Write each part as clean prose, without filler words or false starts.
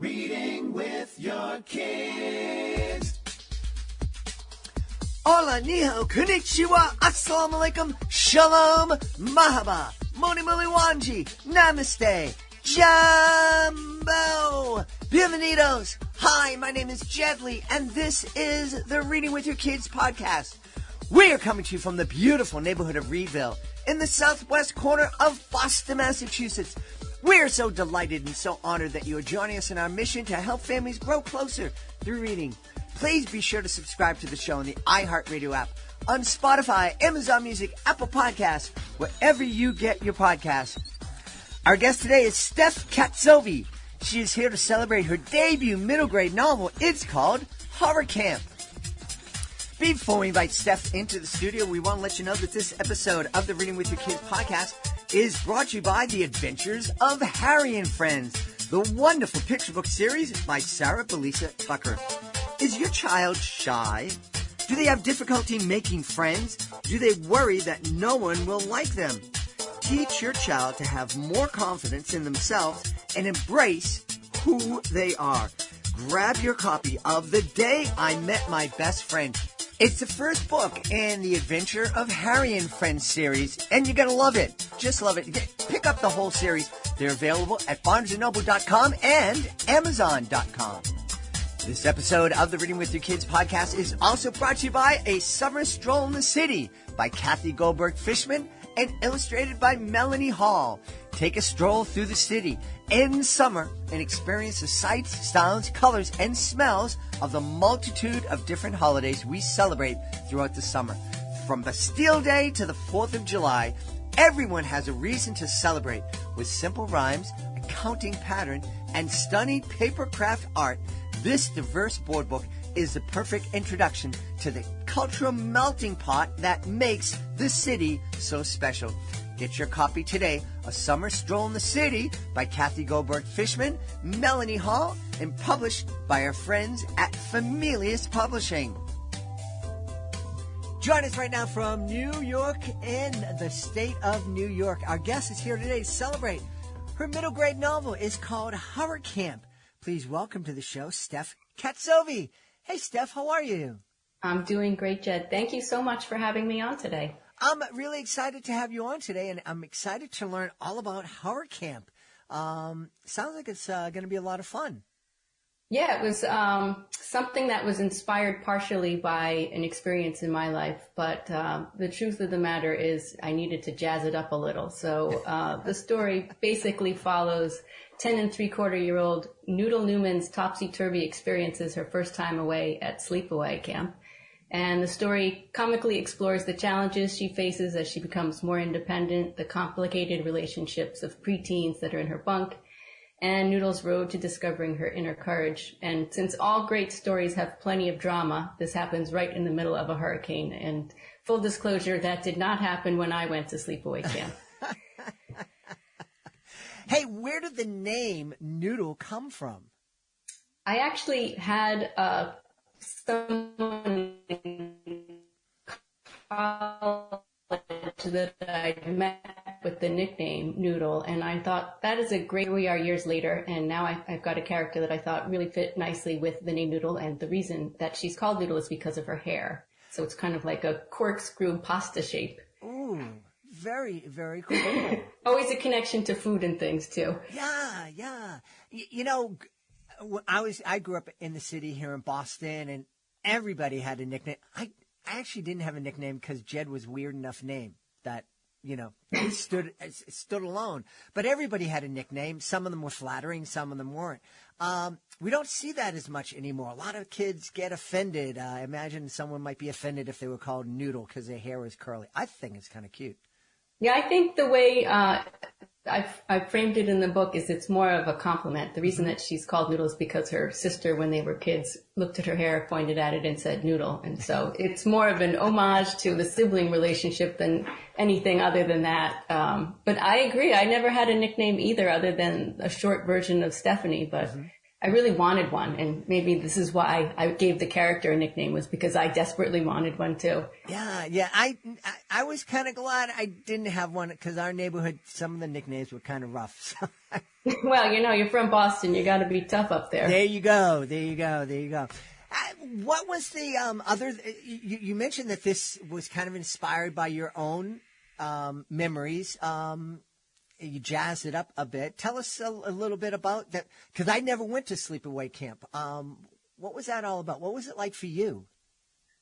Reading with your kids. Hola, niho, konnichiwa, assalamu alaikum, shalom, mahaba, moni muli wanji, namaste, jumbo, bienvenidos. Hi, my name is Jedley, and this is the Reading with Your Kids podcast. We are coming to you from the beautiful neighborhood of Reedville in the southwest corner of Boston, Massachusetts. We are so delighted and so honored that you are joining us in our mission to help families grow closer through reading. Please be sure to subscribe to the show on the iHeartRadio app, on Spotify, Amazon Music, Apple Podcasts, wherever you get your podcasts. Our guest today is Steph Katzovi. She is here to celebrate her debut middle grade novel. It's called Hurricamp. Before we invite Steph into the studio, we want to let you know that this episode of the Reading with Your Kids podcast is brought to you by The Adventures of Harry and Friends, the wonderful picture book series by Sarah Belisa Bucker. Is your child shy? Do they have difficulty making friends? Do they worry that no one will like them? Teach your child to have more confidence in themselves and embrace who they are. Grab your copy of The Day I Met My Best Friend. It's the first book in the Adventure of Harry and Friends series, and you're going to love it. Just love it. Pick up the whole series. They're available at BarnesandNoble.com and Amazon.com. This episode of the Reading with Your Kids podcast is also brought to you by A Summer Stroll in the City by Kathy Goldberg-Fishman and illustrated by Melanie Hall. Take a stroll through the city in summer and experience the sights, sounds, colors, and smells of the multitude of different holidays we celebrate throughout the summer. From Bastille Day to the 4th of July, everyone has a reason to celebrate. With simple rhymes, a counting pattern, and stunning paper craft art, this diverse board book is the perfect introduction to the cultural melting pot that makes the city so special. Get your copy today, A Summer Stroll in the City by Kathy Goldberg-Fishman, Melanie Hall, and published by our friends at Familius Publishing. Join us right now from New York in the state of New York. Our guest is here today to celebrate. Her middle grade novel is called Hurricamp. Please welcome to the show, Steph Katzovi. Hey, Steph, how are you? I'm doing great, Jed. Thank you so much for having me on today. I'm really excited to have you on today, and I'm excited to learn all about Hurricamp. Sounds like it's going to be a lot of fun. Yeah, it was something that was inspired partially by an experience in my life, but the truth of the matter is I needed to jazz it up a little. So the story basically follows 10 and 3/4-year-old Noodle Newman's topsy-turvy experiences her first time away at Sleepaway Camp. And the story comically explores the challenges she faces as she becomes more independent, the complicated relationships of preteens that are in her bunk, and Noodle's road to discovering her inner courage. And since all great stories have plenty of drama, this happens right in the middle of a hurricane. And full disclosure, that did not happen when I went to Sleepaway Camp. Hey, where did the name Noodle come from? I actually had someone in college that I met with the nickname Noodle, and I thought that is a great. Here we are years later, and now I've got a character that I thought really fit nicely with the name Noodle, and the reason that she's called Noodle is because of her hair. So it's kind of like a corkscrew pasta shape. Ooh, very, very cool. Always a connection to food and things too. Yeah. You know, I grew up in the city here in Boston, and everybody had a nickname. I actually didn't have a nickname because Jed was a weird enough name that, you know, it stood alone. But everybody had a nickname. Some of them were flattering, some of them weren't. We don't see that as much anymore. A lot of kids get offended. I imagine someone might be offended if they were called Noodle because their hair was curly. I think it's kind of cute. Yeah, I think the way I framed it in the book is it's more of a compliment. The reason that she's called Noodle is because her sister, when they were kids, looked at her hair, pointed at it, and said Noodle. And so it's more of an homage to the sibling relationship than anything other than that. But I agree. I never had a nickname either other than a short version of Stephanie. But I really wanted one. And maybe this is why I gave the character a nickname, was because I desperately wanted one too. Yeah. I was kind of glad I didn't have one because our neighborhood, some of the nicknames were kind of rough. So. Well, you're from Boston. You got to be tough up there. There you go. What was the other? You mentioned that this was kind of inspired by your own memories. You jazzed it up a bit. Tell us a little bit about that, because I never went to Sleepaway Camp. What was that all about? What was it like for you?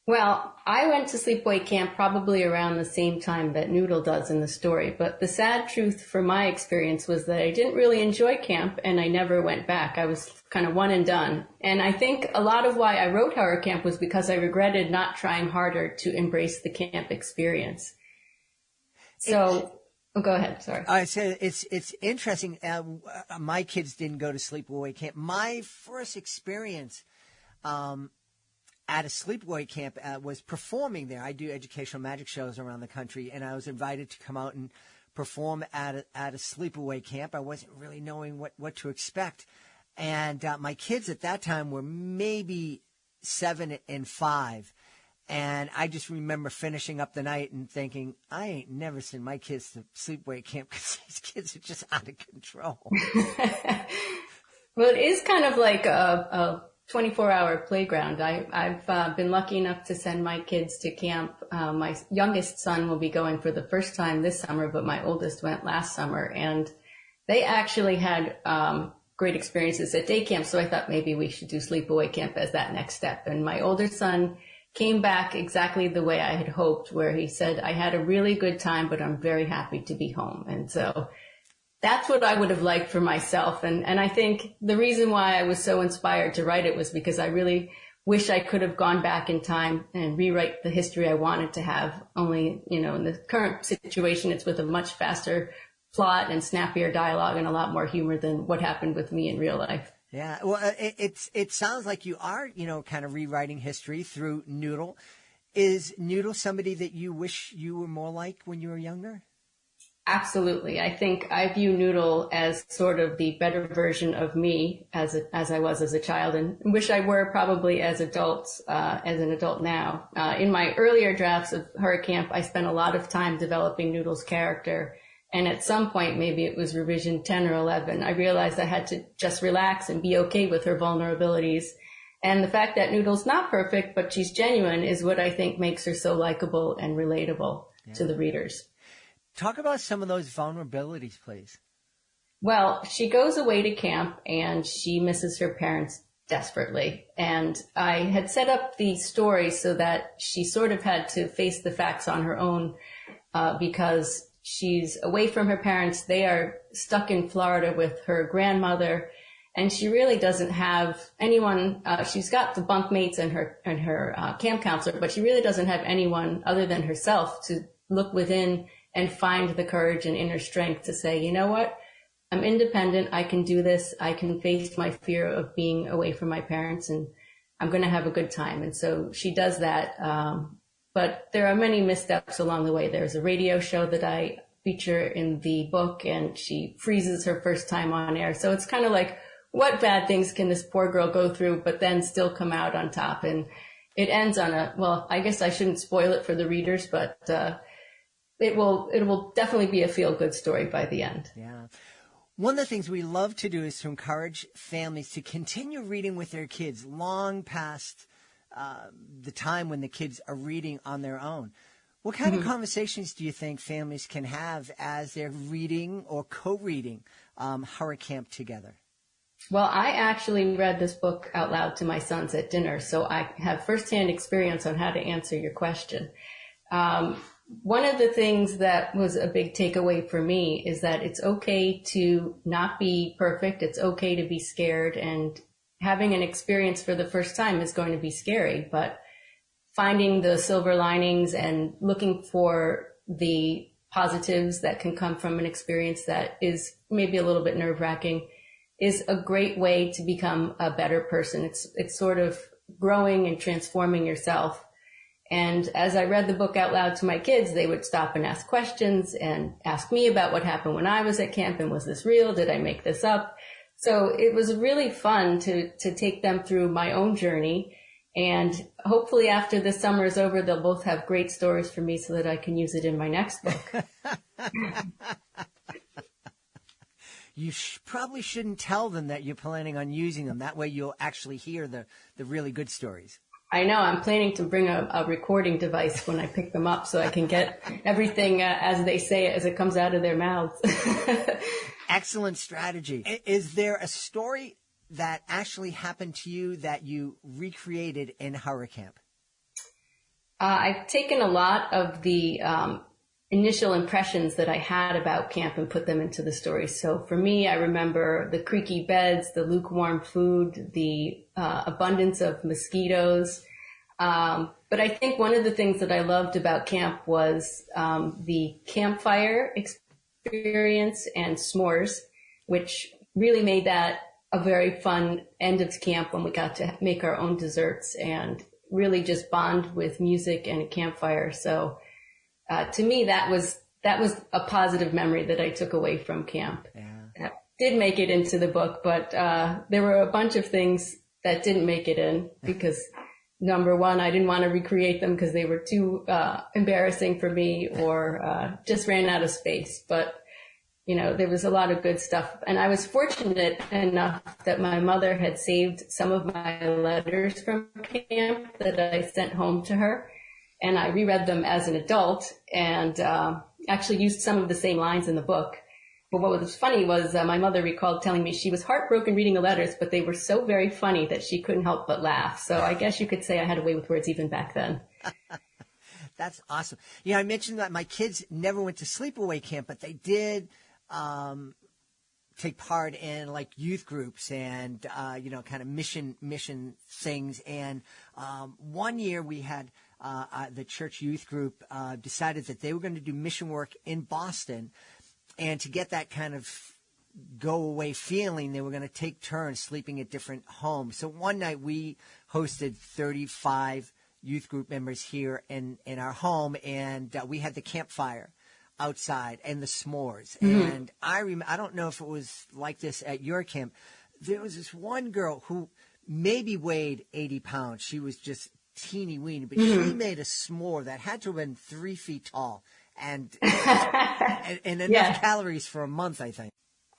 Well, I went to Sleepaway Camp probably around the same time that Noodle does in the story. But the sad truth for my experience was that I didn't really enjoy camp, and I never went back. I was kind of one and done. And I think a lot of why I wrote Hurricamp was because I regretted not trying harder to embrace the camp experience. So, go ahead. Sorry. I said it's interesting. My kids didn't go to Sleepaway Camp. My first experience at a sleepaway camp was performing there. I do educational magic shows around the country, and I was invited to come out and perform at a sleepaway camp. I wasn't really knowing what to expect. And my kids at that time were maybe 7 and 5. And I just remember finishing up the night and thinking, I ain't never seen my kids to sleepaway camp because these kids are just out of control. Well, it is kind of like a 24-hour playground. I've been lucky enough to send my kids to camp. My youngest son will be going for the first time this summer, but my oldest went last summer, and they actually had great experiences at day camp. So I thought maybe we should do sleepaway camp as that next step. And my older son came back exactly the way I had hoped, where he said, I had a really good time, but I'm very happy to be home. And so that's what I would have liked for myself. And I think the reason why I was so inspired to write it was because I really wish I could have gone back in time and rewrite the history I wanted to have. Only, in the current situation, it's with a much faster plot and snappier dialogue and a lot more humor than what happened with me in real life. Yeah. Well, it sounds like you are, kind of rewriting history through Noodle. Is Noodle somebody that you wish you were more like when you were younger? Absolutely. I think I view Noodle as sort of the better version of me as I was as a child, and wish I were probably as an adult now. In my earlier drafts of Hurricamp, I spent a lot of time developing Noodle's character. And at some point, maybe it was revision 10 or 11, I realized I had to just relax and be okay with her vulnerabilities. And the fact that Noodle's not perfect, but she's genuine, is what I think makes her so likable and relatable to the readers. Talk about some of those vulnerabilities, please. Well, she goes away to camp and she misses her parents desperately. And I had set up the story so that she sort of had to face the facts on her own because she's away from her parents. They are stuck in Florida with her grandmother, and she really doesn't have anyone. She's got the bunkmates and her camp counselor, but she really doesn't have anyone other than herself to look within and find the courage and inner strength to say, you know what, I'm independent. I can do this. I can face my fear of being away from my parents, and I'm going to have a good time. And so she does that. But there are many missteps along the way. There's a radio show that I feature in the book, and she freezes her first time on air. So it's kind of like, what bad things can this poor girl go through, but then still come out on top? And it ends on well, I guess I shouldn't spoil it for the readers, but it will definitely be a feel-good story by the end. Yeah. One of the things we love to do is to encourage families to continue reading with their kids long past the time when the kids are reading on their own. What kind of conversations do you think families can have as they're reading or co-reading Hurricamp together? Well, I actually read this book out loud to my sons at dinner, so I have firsthand experience on how to answer your question. One of the things that was a big takeaway for me is that it's okay to not be perfect. It's okay to be scared, and having an experience for the first time is going to be scary, but finding the silver linings and looking for the positives that can come from an experience that is maybe a little bit nerve-wracking is a great way to become a better person. It's sort of growing and transforming yourself. And as I read the book out loud to my kids, they would stop and ask questions and ask me about what happened when I was at camp, and was this real? Did I make this up? So it was really fun to take them through my own journey. And hopefully after the summer is over, they'll both have great stories for me so that I can use it in my next book. You probably shouldn't tell them that you're planning on using them. That way you'll actually hear the really good stories. I know. I'm planning to bring a recording device when I pick them up so I can get everything as they say it as it comes out of their mouths. Excellent strategy. Is there a story that actually happened to you that you recreated in Hurricamp? I've taken a lot of the initial impressions that I had about camp and put them into the story. So for me, I remember the creaky beds, the lukewarm food, the abundance of mosquitoes. But I think one of the things that I loved about camp was the campfire experience and s'mores, which really made that a very fun end of camp when we got to make our own desserts and really just bond with music and a campfire. So to me, that was a positive memory that I took away from camp. Yeah. That did make it into the book, but there were a bunch of things that didn't make it in because, number one, I didn't want to recreate them because they were too embarrassing for me or just ran out of space. But, you know, there was a lot of good stuff. And I was fortunate enough that my mother had saved some of my letters from camp that I sent home to her. And I reread them as an adult and actually used some of the same lines in the book. But what was funny was my mother recalled telling me she was heartbroken reading the letters, but they were so very funny that she couldn't help but laugh. So I guess you could say I had a way with words even back then. That's awesome. Yeah, I mentioned that my kids never went to Sleepaway Camp, but they did take part in like youth groups and, kind of mission things. And one year we had the church youth group decided that they were going to do mission work in Boston. And to get that kind of go-away feeling, they were going to take turns sleeping at different homes. So one night we hosted 35 youth group members here in our home, and we had the campfire outside and the s'mores. Mm-hmm. And I don't know if it was like this at your camp. There was this one girl who maybe weighed 80 pounds. She was just teeny weeny, but she made a s'more that had to have been 3 feet tall and enough calories for a month, I think.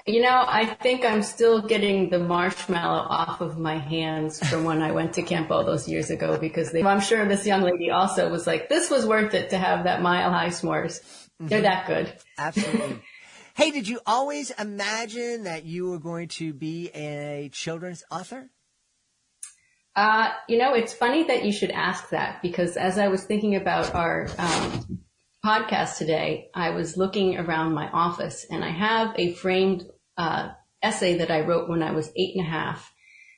You know, I think I'm still getting the marshmallow off of my hands from when I went to camp all those years ago because I'm sure this young lady also was like, this was worth it to have that mile-high s'mores. They're that good. Absolutely. Hey, did you always imagine that you were going to be a children's author? It's funny that you should ask that because as I was thinking about our podcast today, I was looking around my office and I have a framed essay that I wrote when I was 8.5.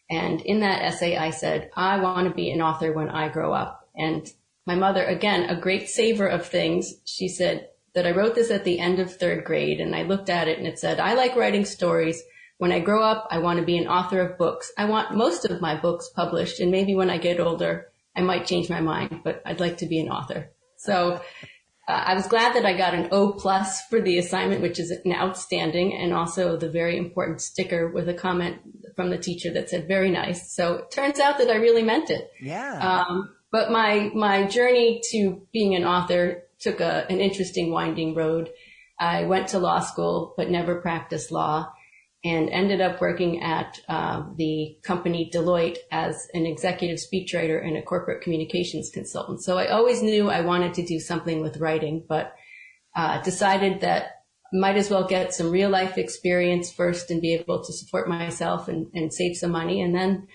And in that essay, I said, I want to be an author when I grow up. And my mother, again, a great saver of things, she said that I wrote this at the end of 3rd grade. And I looked at it and it said, I like writing stories. When I grow up, I want to be an author of books. I want most of my books published. And maybe when I get older, I might change my mind, but I'd like to be an author. So I was glad that I got an O+ for the assignment, which is an outstanding, and also the very important sticker with a comment from the teacher that said, very nice. So it turns out that I really meant it. Yeah. But my journey to being an author took an interesting winding road. I went to law school, but never practiced law, and ended up working at the company Deloitte as an executive speechwriter and a corporate communications consultant. So I always knew I wanted to do something with writing, but decided that might as well get some real life experience first and be able to support myself and save some money. And then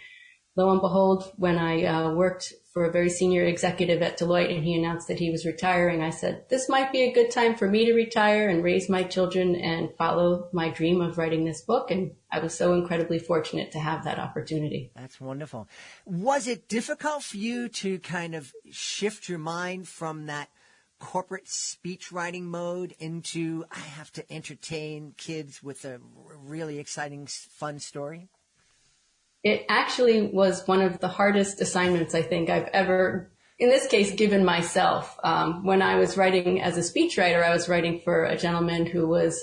lo and behold, when I worked for a very senior executive at Deloitte and he announced that he was retiring, I said, this might be a good time for me to retire and raise my children and follow my dream of writing this book. And I was so incredibly fortunate to have that opportunity. That's wonderful. Was it difficult for you to kind of shift your mind from that corporate speech writing mode into, I have to entertain kids with a really exciting, fun story? It actually was one of the hardest assignments I think I've ever, in this case, given myself. When I was writing as a speechwriter, I was writing for a gentleman who was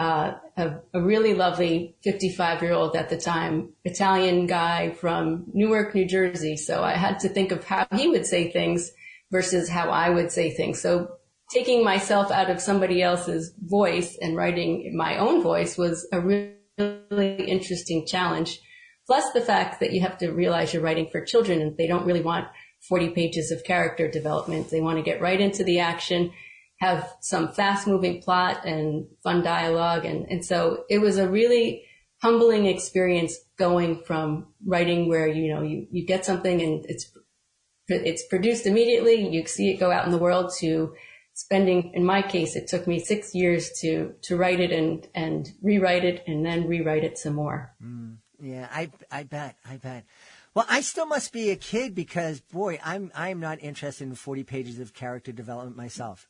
a really lovely 55-year-old at the time, Italian guy from Newark, New Jersey. So I had to think of how he would say things versus how I would say things. So taking myself out of somebody else's voice and writing my own voice was a really interesting challenge. Plus the fact that you have to realize you're writing for children and they don't really want 40 pages of character development. They want to get right into the action, have some fast moving plot and fun dialogue. And so it was a really humbling experience going from writing where, you get something and it's produced immediately. You see it go out in the world to spending, in my case, it took me 6 years to write it and rewrite it and then rewrite it some more. Yeah, I bet. Well, I still must be a kid because, boy, I'm not interested in 40 pages of character development myself.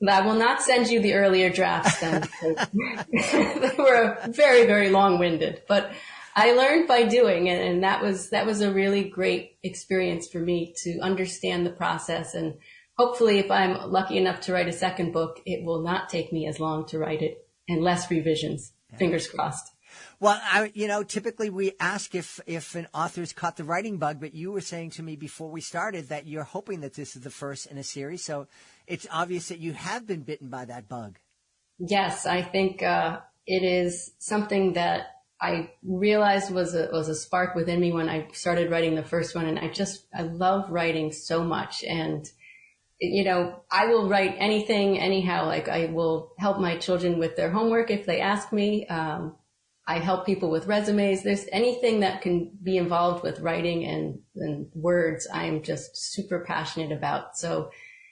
I will not send you the earlier drafts then. They were very, very long-winded, but I learned by doing, and that was a really great experience for me to understand the process. And hopefully if I'm lucky enough to write a second book, it will not take me as long to write it and less revisions. Fingers crossed. Well, typically we ask if an author's caught the writing bug, but you were saying to me before we started that you're hoping that this is the first in a series. So it's obvious that you have been bitten by that bug. Yes, I think it is something that I realized was a spark within me when I started writing the first one. And I love writing so much. And, I will write anything, anyhow. Like I will help my children with their homework if they ask me. I help people with resumes. There's anything that can be involved with writing and words, I am just super passionate about. So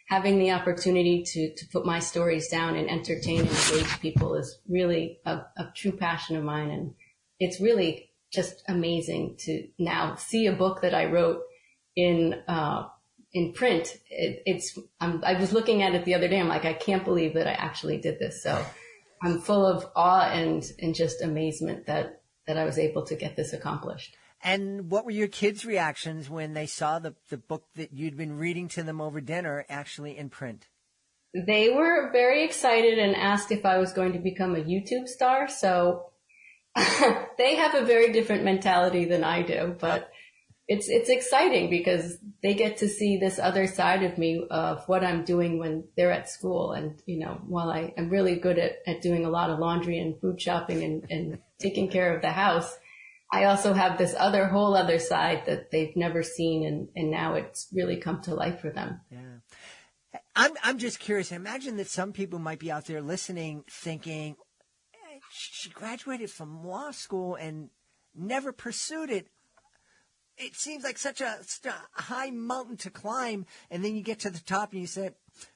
having the opportunity to put my stories down and entertain and engage people is really a true passion of mine. And it's really just amazing to now see a book that I wrote in print. I was looking at it the other day. I'm like, I can't believe that I actually did this. So I'm full of awe and just amazement that I was able to get this accomplished. And what were your kids' reactions when they saw the book that you'd been reading to them over dinner actually in print? They were very excited and asked if I was going to become a YouTube star. So they have a very different mentality than I do, but it's exciting because they get to see this other side of me of what I'm doing when they're at school. And, while I am really good at doing a lot of laundry and food shopping and taking care of the house, I also have this whole other side that they've never seen. And now it's really come to life for them. Yeah. I'm just curious. Imagine that some people might be out there listening thinking, hey, she graduated from law school and never pursued it. It seems like such a high mountain to climb, and then you get to the top and you say,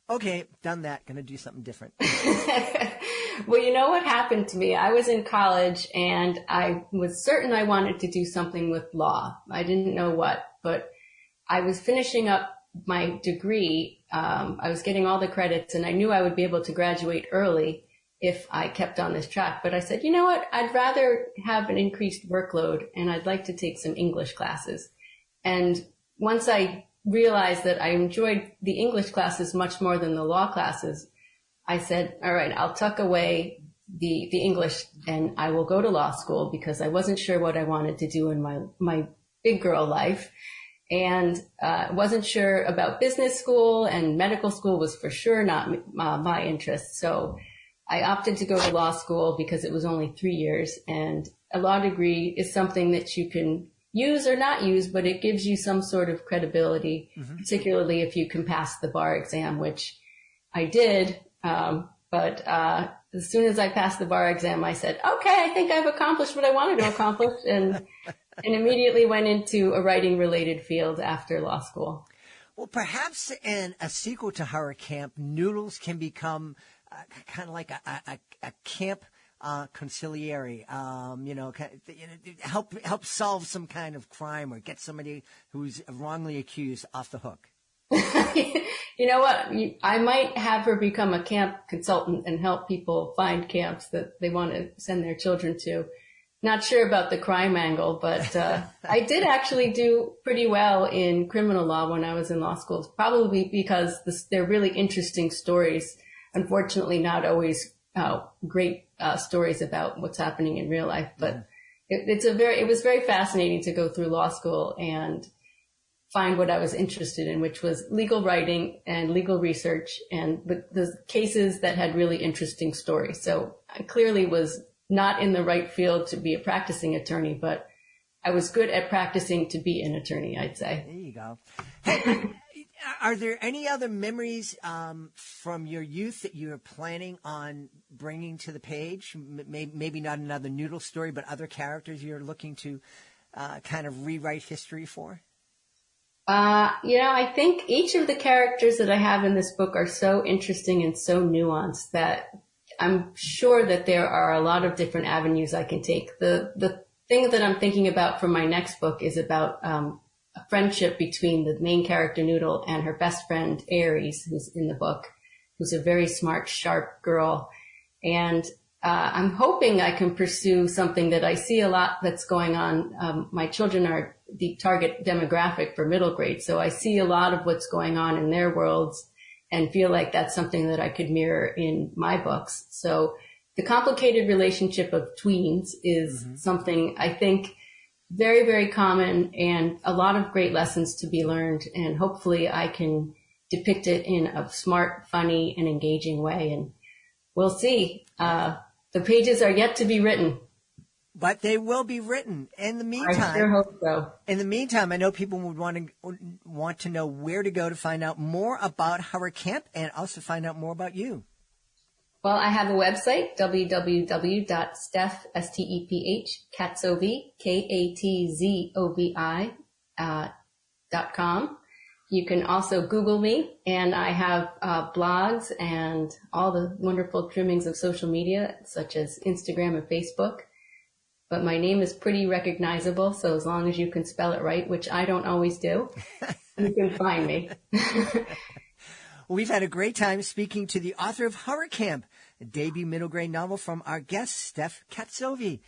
okay, done that, going to do something different. Well, you know what happened to me? I was in college, and I was certain I wanted to do something with law. I didn't know what, but I was finishing up my degree. I was getting all the credits, and I knew I would be able to graduate early if I kept on this track. But I said, you know what? I'd rather have an increased workload and I'd like to take some English classes. And once I realized that I enjoyed the English classes much more than the law classes, I said, all right, I'll tuck away the English and I will go to law school because I wasn't sure what I wanted to do in my big girl life. And wasn't sure about business school, and medical school was for sure not my interest. So I opted to go to law school because it was only 3 years, and a law degree is something that you can use or not use, but it gives you some sort of credibility, particularly if you can pass the bar exam, which I did. But as soon as I passed the bar exam, I said, okay, I think I've accomplished what I wanted to accomplish, and immediately went into a writing related field after law school. Well, perhaps in a sequel to Hurricamp, Noodles can become kind of like a camp conciliary, help solve some kind of crime or get somebody who's wrongly accused off the hook. You know what? I might have her become a camp consultant and help people find camps that they want to send their children to. Not sure about the crime angle, but I did actually do pretty well in criminal law when I was in law school, probably because they're really interesting stories. Unfortunately, not always great stories about what's happening in real life. But it was very fascinating to go through law school and find what I was interested in, which was legal writing and legal research and the cases that had really interesting stories. So I clearly was not in the right field to be a practicing attorney, but I was good at practicing to be an attorney, I'd say. There you go. Hey, are there any other memories from your youth that you're planning on bringing to the page? Maybe not another Noodle story, but other characters you're looking to kind of rewrite history for? I think each of the characters that I have in this book are so interesting and so nuanced that I'm sure that there are a lot of different avenues I can take. The thing that I'm thinking about for my next book is about a friendship between the main character Noodle and her best friend Aries, who's in the book, who's a very smart, sharp girl. And I'm hoping I can pursue something that I see a lot that's going on. My children are the target demographic for middle grade, so I see a lot of what's going on in their worlds and feel like that's something that I could mirror in my books. So the complicated relationship of tweens is something I think very, very common and a lot of great lessons to be learned. And hopefully I can depict it in a smart, funny, and engaging way. And we'll see. The pages are yet to be written. But they will be written. In the meantime, I sure hope so. In the meantime, I know people would want to know where to go to find out more about Hurricamp and also find out more about you. Well, I have a website, www.steph, Katzovi, Katzovi.com. You can also Google me, and I have blogs and all the wonderful trimmings of social media, such as Instagram and Facebook. But my name is pretty recognizable, so as long as you can spell it right, which I don't always do, you can find me. Well, we've had a great time speaking to the author of Hurricamp, a debut middle grade novel from our guest, Steph Katzovi.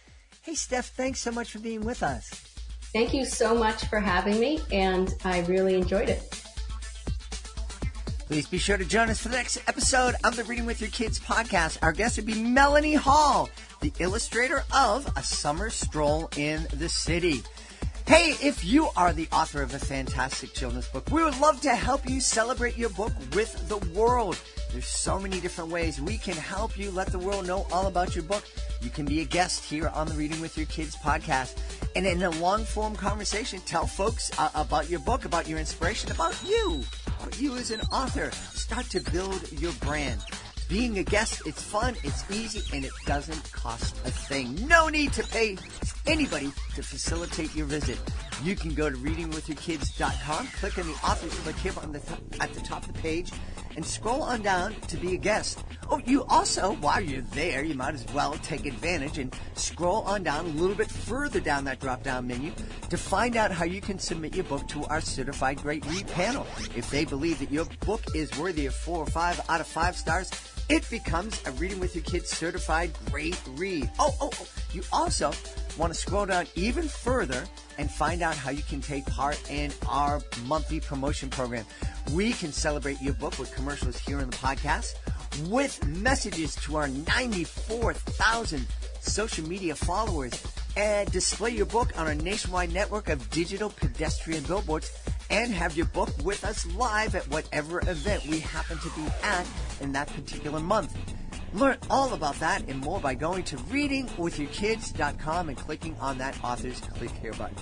Hey, Steph, thanks so much for being with us. Thank you so much for having me, and I really enjoyed it. Please be sure to join us for the next episode of the Reading with Your Kids podcast. Our guest would be Melanie Hall, the illustrator of A Summer Stroll in the City. Hey, if you are the author of a fantastic children's book, we would love to help you celebrate your book with the world. There's so many different ways we can help you let the world know all about your book. You can be a guest here on the Reading with Your Kids podcast. And in a long-form conversation, tell folks about your book, about your inspiration, about you as an author. Start to build your brand. Being a guest, it's fun, it's easy, and it doesn't cost a thing. No need to pay anybody to facilitate your visit. You can go to readingwithyourkids.com, click on the author's click here at the top of the page, and scroll on down to be a guest. Oh, you also, while you're there, you might as well take advantage and scroll on down a little bit further down that drop-down menu to find out how you can submit your book to our Certified Great Read panel. If they believe that your book is worthy of 4 or 5 out of 5 stars, it becomes a Reading with Your Kids Certified Great Read. Oh, you also want to scroll down even further and find out how you can take part in our monthly promotion program. We can celebrate your book with commercials here in the podcast, with messages to our 94,000 social media followers, and display your book on our nationwide network of digital pedestrian billboards, and have your book with us live at whatever event we happen to be at in that particular month. Learn all about that and more by going to readingwithyourkids.com and clicking on that author's click here button.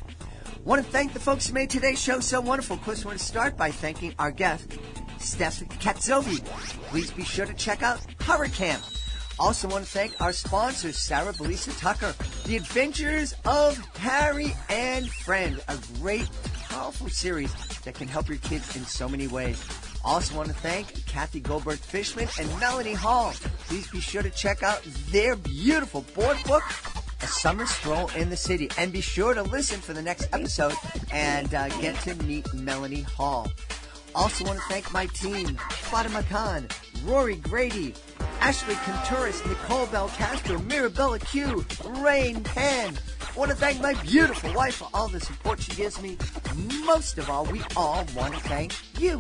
Want to thank the folks who made today's show so wonderful. Of course, I want to start by thanking our guest, Steph Katzovi. Please be sure to check out Hurricamp. Also want to thank our sponsors, Sarah Belisa Tucker, The Adventures of Harry and Friend, a great, powerful series that can help your kids in so many ways. Also want to thank Kathy Goldberg-Fishman and Melanie Hall. Please be sure to check out their beautiful board book, A Summer Stroll in the City. And be sure to listen for the next episode and get to meet Melanie Hall. Also want to thank my team, Fatima Khan, Rory Grady, Ashley Contouris, Nicole Belcastro, Mirabella Q, Rain Penn. I want to thank my beautiful wife for all the support she gives me. Most of all, we all want to thank you.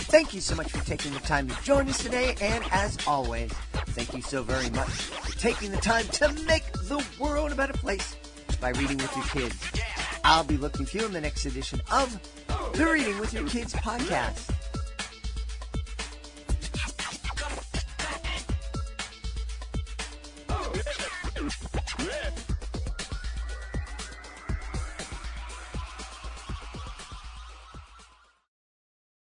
Thank you so much for taking the time to join us today. And as always, Thank you so very much for taking the time to make the world a better place by reading with your kids. I'll be looking for you in the next edition of the Reading with Your Kids podcast.